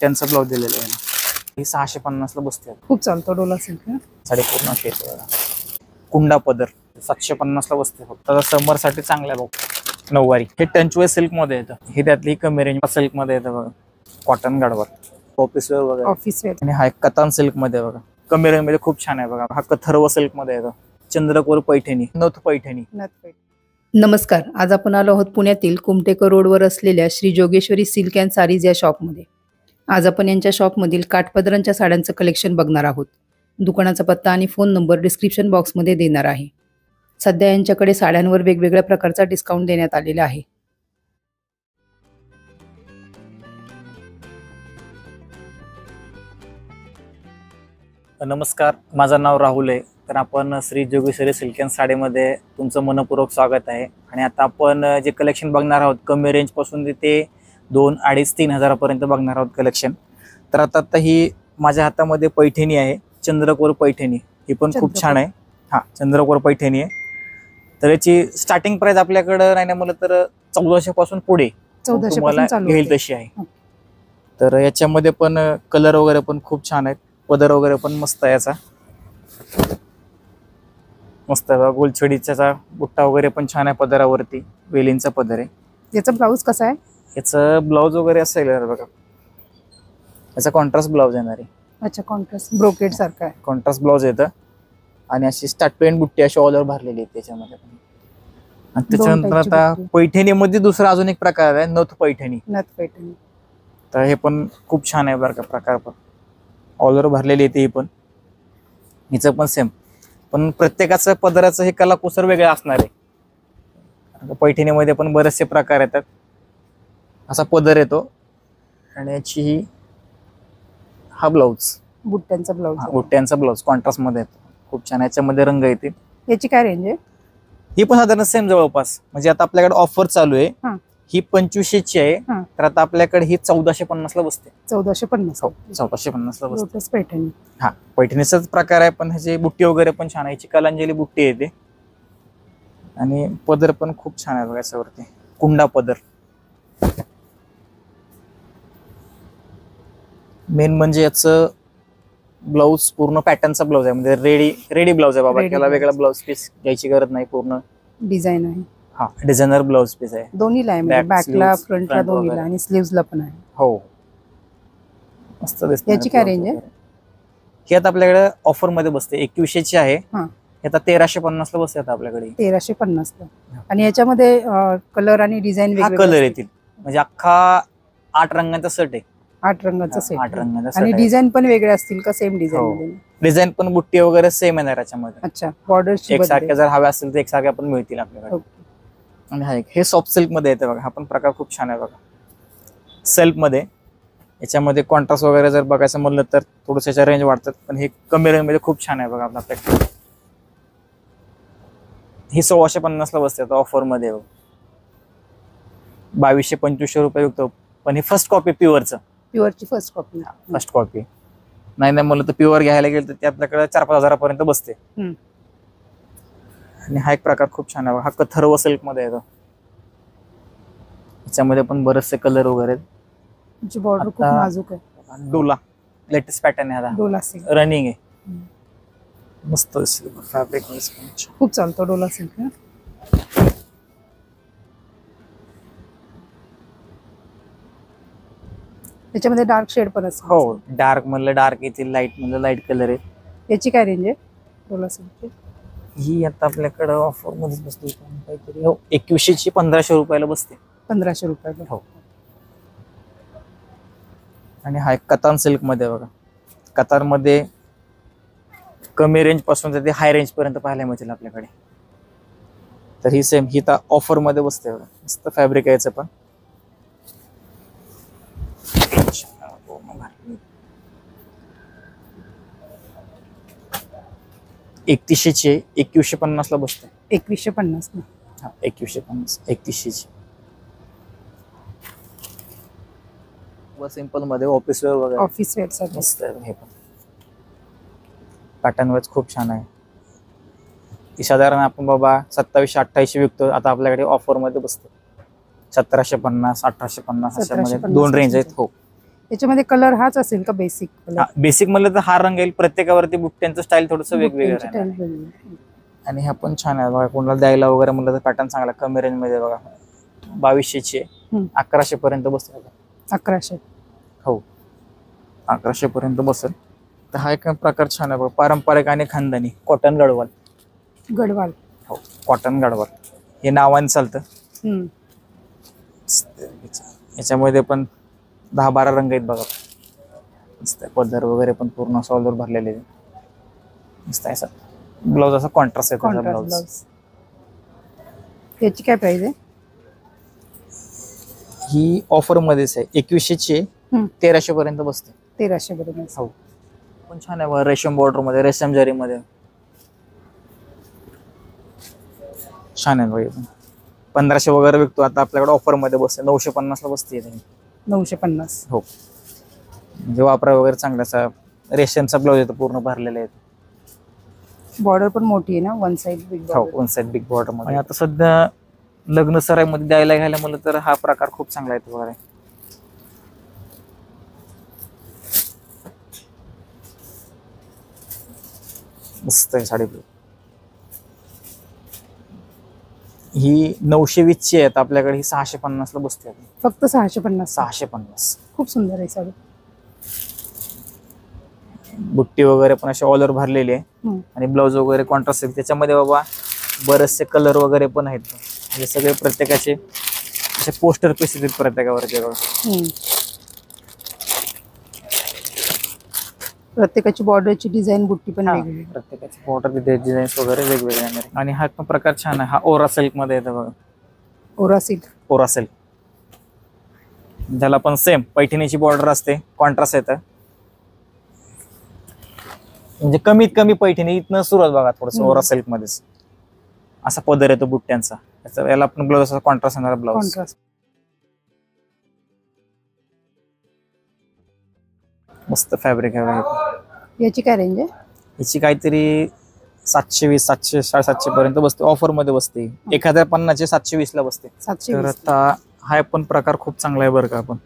बुट्ट्यांचा blouse दिलेला आहे. ही 650 ला बसते. खूप चालतो डोला सिल्क. साडे पूर्ण अशी येते बघा. कुंडा पदर 750 ला बसते. फक्त समर साठी चांगला आहे बघ. नऊवारी हे टंचवे सिल्क मध्ये येतं. हे त्यातली कमी रेंज सिल्क मध्ये येतं बघा. कॉटन गाडवर ऑफिस वेअर वगैरे ऑफिस वेअर. आणि हा एक कतान सिल्क मध्ये बघा. कमी रेंज मध्ये खूप छान आहे बघा. हा कथर्व सिल्क मध्ये येतो. चंद्रकोर पैठणी, नथ पैठणी. नमस्कार, आज आपण आलो आहोत पुण्यातील कुमटेकर रोडवर असलेल्या श्री जोगेश्वरी सिल्क अँड सारीज या शॉपमध्ये. आज आपण यांच्या शॉपमधील काठपदरांच्या साड्यांचं कलेक्शन बघणार आहोत. दुकानाचा पत्ता आणि फोन नंबर डिस्क्रिप्शन बॉक्समध्ये देणार आहे. सध्या यांच्याकडे साड्यांवर वेगवेगळ्या प्रकारचा डिस्काउंट देण्यात आलेला आहे. नमस्कार, माझं नाव राहुल आहे. तर आपण श्री जोगेश्वरी सिल्क अँड साडीमध्ये तुमचं मनपूर्वक स्वागत आहे. आणि आता आपण जे कलेक्शन बघणार आहोत कमी रेंज पासून ते 2, 2.5, 3 हजारापर्यंत बघणार आहोत कलेक्शन. तर आता ही माझ्या हातामध्ये पैठणी आहे, चंद्रकोर पैठणी. ही पण खूप छान आहे. हा, चंद्रकोर पैठणी आहे. तर याची स्टार्टिंग प्राइस आपल्याकडे नाही ना म्हणलं तर 1400 पासून पुढे 1400 तुम्हाला पासून घेईल तशी आहे. तर याच्यामध्ये पण कलर वगैरे पण खूप छान आहेत. पदर वगैरे पण मस्त आहे. याचा मस्त गोलछडीचा बुट्टा वगैरे पण छान आहे. पदरावरती वेलींचा पदर आहे. याचा ब्लाऊज कसा आहे? याचं ब्लाऊज वगैरे असेल बघा. याचा कॉन्ट्रास्ट ब्लाऊज येणार आहे. अच्छा, कॉन्ट्रास्ट ब्रोकेड सारखा आहे. कॉन्ट्रास्ट ब्लाऊज येतं आणि अशी स्टार्ट पेन बुट्टी अशी ऑल ओव्हर भरलेली आहे त्याच्यामध्ये. आणि त्याच्यानंतर आता पैठणीमध्ये दुसरा अजून एक प्रकार आहे, नथ पैठणी. नथ पैठणी तर हे पण खूप छान आहे बरं का. प्रकार पण ऑल ओव्हर भरलेली येते. ही पण हिचं पण सेम, पण प्रत्येकाचं पदराचं हे कलाकुसर वेगळं असणार आहे. पैठणीमध्ये पण बरेचसे प्रकार येतात. असा पदर येतो आणि याची हा ब्लाऊज, बुट्ट्यांचा ब्लाऊज. बुट्ट्यांचा ब्लाऊज कॉन्ट्रास्ट मध्ये येतो. खूप छान. याच्यामध्ये रंग येतील. याची काय रेंज आहे? ही पण साधारण सेम जवळपास. म्हणजे आता आपल्याकडे ऑफर चालू आहे. ही 2500 ची आहे. तर आता आपल्याकडे ही 1450 ला बसते. 1450. 1450 ला बसते. लोटस पैठणी. हा, पैठणीचाच प्रकार आहे, पण ह्याची बुट्टी वगैरे पण छान आहे. कलांजली बुट्टी येते आणि पदर पण खूप छान आहे बघा. याच्यावरती कुंडा पदर. मेन म्हणजे याचं ब्लाऊज पूर्ण पॅटर्नचा ब्लाऊज आहे. म्हणजे रेडी ब्लाऊज आहे बाबा. त्याला वेगळा ब्लाऊज पीस घ्यायची गरज नाही. पूर्ण डिझाईन आहे. हा, डिझायनर ब्लाऊज पीस आहे. दोन्हीला आहे, म्हणजे बॅकला फ्रंटला दोन्हीला आणि स्लीव्हजला पण आहे. हो, मस्त दिसते. याची काय रेंज आहे? ही आता आपल्याकडे ऑफर मध्ये बसते. 2100 ची आहे. आता 1350 ला बसते आता आपल्याकडे. 1350 ला. आणि याच्यामध्ये कलर आणि डिझाईन वेगवेगळे कलर येतील. म्हणजे अख्खा 8 रंगांचा सेट आहे. 8 रंगाचा सेट. 8 रंगाचा आणि डिझाइन पण वेगळे असतील का? Same design? डिझाईन पण बुट्टी वगैरे सेम येणार याच्यामध्ये. अच्छा, बॉर्डर्स एकसारख्या जर हव्या असतील तर एकसारख्या पण मिळतील आपल्याकडे. आणि हा एक हे सॉफ्ट सिल्क मध्ये येते बघा. हा पण प्रकार खूप छान आहे बघा. सेल्फ मध्ये याच्यामध्ये कॉन्ट्रास्ट वगैरे जर बघायचं म्हणलं तर थोडस याच्या रेंज वाढतात, पण हे कमी रेंज मध्ये खूप छान आहे बघा आपल्याकडे. ही 1650 ला बसते आता ऑफर मध्ये. 2200-2500 रुपये विकतो. पण ही फर्स्ट कॉपी प्युअरची फर्स्ट कॉपी. फर्स्ट कॉपी नाही म्हणलं तर प्युअर घ्यायला गेलं तर ते आपल्याकडे 4-5 हजारापर्यंत बसते. आणि हा एक प्रकार खूप छान आहे. हा कथर्व सिल्क मध्ये येतो. याच्यामध्ये पण बरेचसे कलर वगैरे. बॉर्डर खूप नाजूक आहे. डोला लेटेस्ट पॅटर्न आहे. हा डोला सिल्क रनिंग आहे. मस्त फॅब्रिक खूप चालतो डोला सिल्क. त्याच्यामध्ये डार्क शेड पण असतो. हो, डार्क म्हणलं डार्क येतील, लाईट म्हणलं लाईट कलर आहे. याची काय रेंज आहे डोला सिल्कची? ही आता आपल्याकडे ऑफर मध्येच बसते काहीतरी. हो, 2100 ची 1500 रुपयाला बसते. 1500 रुपयाला. हो. आणि हा एक कतान सिल्क मध्ये बघा. कतार मध्ये कमी रेंज पासून ते हाय रेंज पर्यंत पाहायला मिळतील आपल्याकडे. तर ही सेम, ही तर ऑफर मध्ये बसते बघा. मस्त फॅब्रिक आहे याचं पण. 3100 ची 2150 ला बसते. 2150 ना. हा, 2150 3100 ची. सिंपल मध्ये ऑफिस वेअर वगैरे. ऑफिस वेअर साठी मस्त आहे. हे पण पॅटर्न वाईज खूप छान आहे. ती साधारण आपण बाबा 2700-2800 विकतो. आता आपल्याकडे ऑफर मध्ये बसते 1750, 1850 अशा मध्ये 2 रेंज आहेत. हो, याच्यामध्ये कलर हाच असेल का बेसिक कलर? बेसिक म्हणलं तर हा रंग येईल, प्रत्येकावरती बुट्ट्यांचं स्टाईल थोडंसं वेगवेगळं राहणार. आणि हा पण छान आहे बघा, कोणाला द्यायला वगैरे म्हणलं तर पॅटर्न चांगला कमी रेंज मध्ये बघा. 2200ची आहे, 1100 पर्यंत बसेल. 1100. हो, 1100 पर्यंत बसेल. तर हा एक प्रकार छान आहे बघा, पारंपरिक आणि खानदानी कॉटन गडवाल. गडवाल. हो, कॉटन गडवाल हे नावाने चालतं. याच्यामध्ये पण 10-12 रंग आहेत बघा. मस्त पदर वगैरे पण पूर्ण सॉलवर भरलेले आहे. मस्त आहे. ब्लाउज असा कॉन्ट्रास्ट आहे त्याचा ब्लाउज. याची काय प्राइस आहे? ही ऑफर मध्येच आहे, 2100ची आहे, 1300 पर्यंत बसते. 1300 पर्यंत. हो, पण छान आहे बघा, रेशम बॉर्डर मध्ये, रेशम जरी मध्ये छान आहे बघा. 1500 वगैरे विकतो, आता आपल्याकडे ऑफर मध्ये बसते 950 ला बसते. 950. हो, म्हणजे वापरा वगैरे चांगला असा रेशमचा ब्लाउज येतो, पूर्ण भरलेला आहे. बॉर्डर पण मोठी आहे ना, वन साइड बिग हो, वन साइड बिग बॉर्डर मध्ये. आणि आता सध्या लग्न सराईमध्ये द्यायला घ्यायला म्हणलं तर हा प्रकार खूप चांगला आहे वगैरे. मस्त आहे साडी. ही 920ची आहे, आपल्याकडे ही 650 ला बसते. फक्त 650. 650. खूप सुंदर आहे साडी. बुट्टी वगैरे पण अशी ऑल ओव्हर भरलेली आहे आणि ब्लाउज वगैरे कॉन्ट्रास्ट आहे. त्याच्यामध्ये बाबा बरेचसे कलर वगैरे पण आहेत. हे सगळे प्रत्येकाचे असे पोस्टर पीस आहेत प्रत्येकावरती. प्रत्येकाची बॉर्डरची डिझाईन बुट्टी पण वेगळी. प्रत्येकाची बॉर्डर डिझाईन्स वगैरे वेगवेगळे आहेत. आणि हा पण प्रकार छान आहे, हा ओरा सिल्क मध्ये येतो बघा. ओरा सिल्क. ओरा सिल्क, त्याला पण सेम पैठणीची बॉर्डर असते, कॉन्ट्रास्ट येतं. म्हणजे कमीत कमी पैठणी इथनं सुरुवात बघा, थोडस ओरा सिल्क मध्येच असा पदर येतो बुट्ट्यांचा. याला पण ब्लाउज असा कॉन्ट्रास्ट येणार ब्लाउज. मस्त फॅब्रिक आहे. याची काय रेंज आहे? याची काहीतरी 720, 700, 750 पर्यंत बसते. ऑफर मध्ये बसते 1050चे 720 ला बसते. तर आता हा पण प्रकार खूप चांगला आहे बरं का. आपण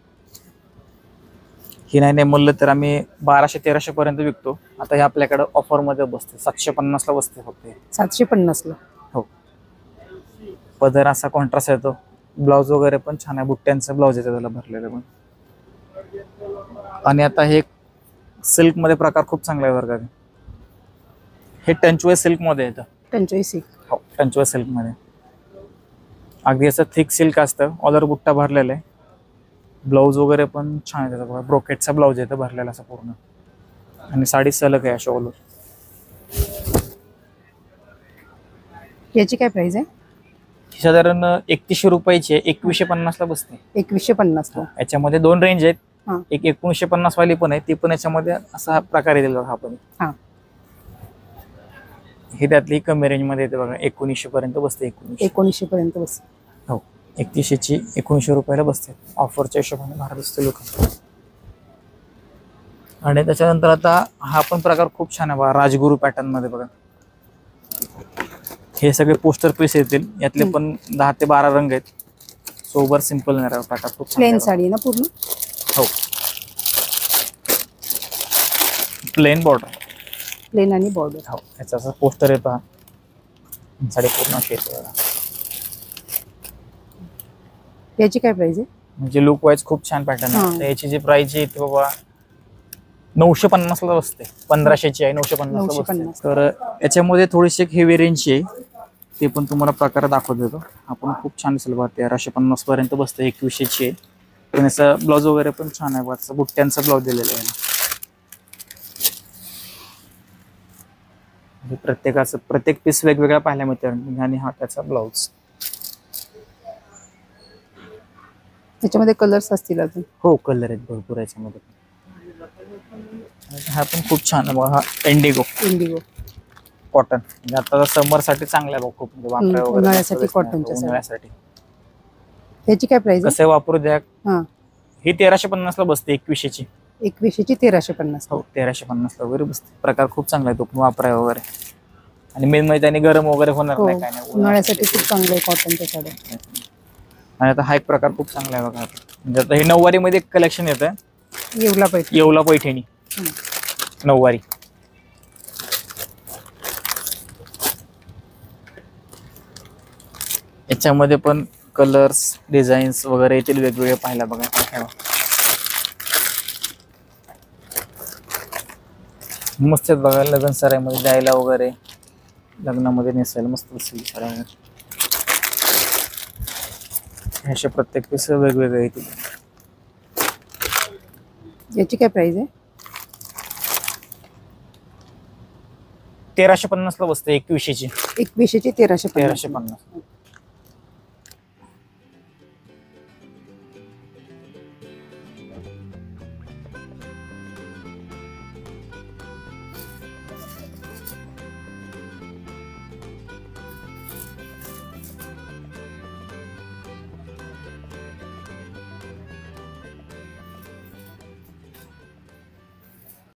ही नाही म्हणलं तर आम्ही 1200-1300 पर्यंत विकतो. आता हे आपल्याकडे ऑफर मध्ये बसते 750 ला बसते फक्त. 750 ला. हो, पदर असा कॉन्ट्रास्ट येतो, ब्लाउज वगैरे पण छान आहे, बुट्ट्यांचा ब्लाउज येतो त्याला भरलेलं पण. आणि आता हे सिल्क मध्ये प्रकार खूप चांगला आहे बरं का. हे टंचवे सिल्क मध्ये येतं. टंचवे सिल्क. हो, टंचवे सिल्क मध्ये अगदी असं थिक सिल्क असतं, ऑल ओव्हर बुट्टा भरलेला आहे. ब्लाउज वगैरे पण छान आहे त्याचा, ब्रोकेटचा ब्लाउज येतो भरलेला असा पूर्ण. आणि साडी सलग आहे अशा ऑल ओव्हर. याची काय प्राइस आहे? साधारण 3100 रुपयाची आहे, 2150 ला बसते. 2150 ला. याच्यामध्ये 2 रेंज आहेत. एक 1950 वाली पण आहे, ती पण याच्यामध्ये असा प्रकार येईल बघा. आपण हे त्यातली कमी रेंज मध्ये येते बघा, 1900 पर्यंत बसते. 1900 पर्यंत बसते. हो, 3100ची 1900 रुपयाला बसते. ऑफरच्या हिशोबाने भारत असते लोक. आणि त्याच्यानंतर आता हा पण प्रकार खूप छान आहे बघा, राजगुरू पॅटर्न मध्ये बघा. हे सगळे पोस्टर पीस येतील, यातले पण 10 ते 12 रंग आहेत. सोबर सिंपल नाही प्रकार, खूप प्लेन साडी ना पूर्ण. हो, प्लेन बॉर्डर. प्लेन आणि बॉर्डर. हो, याचा असा पोस्टर येतो हा. साडी पूर्ण अशी येते बघा. याची काय प्राइस आहे? म्हणजे लुक वाईज खूप छान पॅटर्न आहे. याची जी प्राइस आहे ती बाबा 950 ला बसते. 1500ची आहे, 950 ला बसते. तर याच्यामध्ये थोडीशी एक हेवी रेंजची आहे, ते पण तुम्हाला प्रकार दाखवत देतो. आपण खूप छान दिसेल बघा. 1350 पर्यंत बसते. 2100ची आहे. पण याचा ब्लाउज वगैरे पण छान आहे बघा, बुट्ट्यांचा ब्लाउज दिलेला आहे. प्रत्येकाचं प्रत्येक पीस वेगवेगळा पाहायला मिळते. आणि हा त्याचा ब्लाउज. त्याच्यामध्ये कलर्स असतील अजून? हो, कलर आहेत भरपूर याच्यामध्ये. हा पण खूप छान आहे बघा, हा इंडिगो. Indigo cotton. म्हणजे आता समर साठी चांगला आहे बघा, खूप वापरा वगैरे उन्हाळ्यासाठी कॉटनच्या. उन्हाळ्यासाठी. याची काय प्राइस आहे? कसे वापरू द्या. ही 1350 ला बसते. 2100ची. 2100ची 1350. हो, 1350 ला वगैरे बसते. प्रकार खूप चांगला आहे तो पण वापराय वगैरे. आणि मेन म्हणजे त्याने गरम वगैरे होणार नाही, काय नाही. उन्हाळ्यासाठी खूप चांगलं आहे कॉटनच्या साड्या. आणि आता हा एक प्रकार खूप चांगला आहे बघा. म्हणजे आता हे 9वारी मध्ये कलेक्शन येतं. येवला पैठणी. येवला पैठणी हं. नऊवारी. याच्यामध्ये पण कलर्स डिझाईन्स वगैरे येतील वेगवेगळे पाहायला बघा. मस्त आहेत बघा, लग्न सराईमध्ये द्यायला वगैरे, लग्नामध्ये नेसायला मस्त असेल साड्या. असे प्रत्येक पीस वेगवेगळे येतील. याची काय प्राइस आहे? 1350 ला बसते 2100ची. 2100 ची 1350. 1350.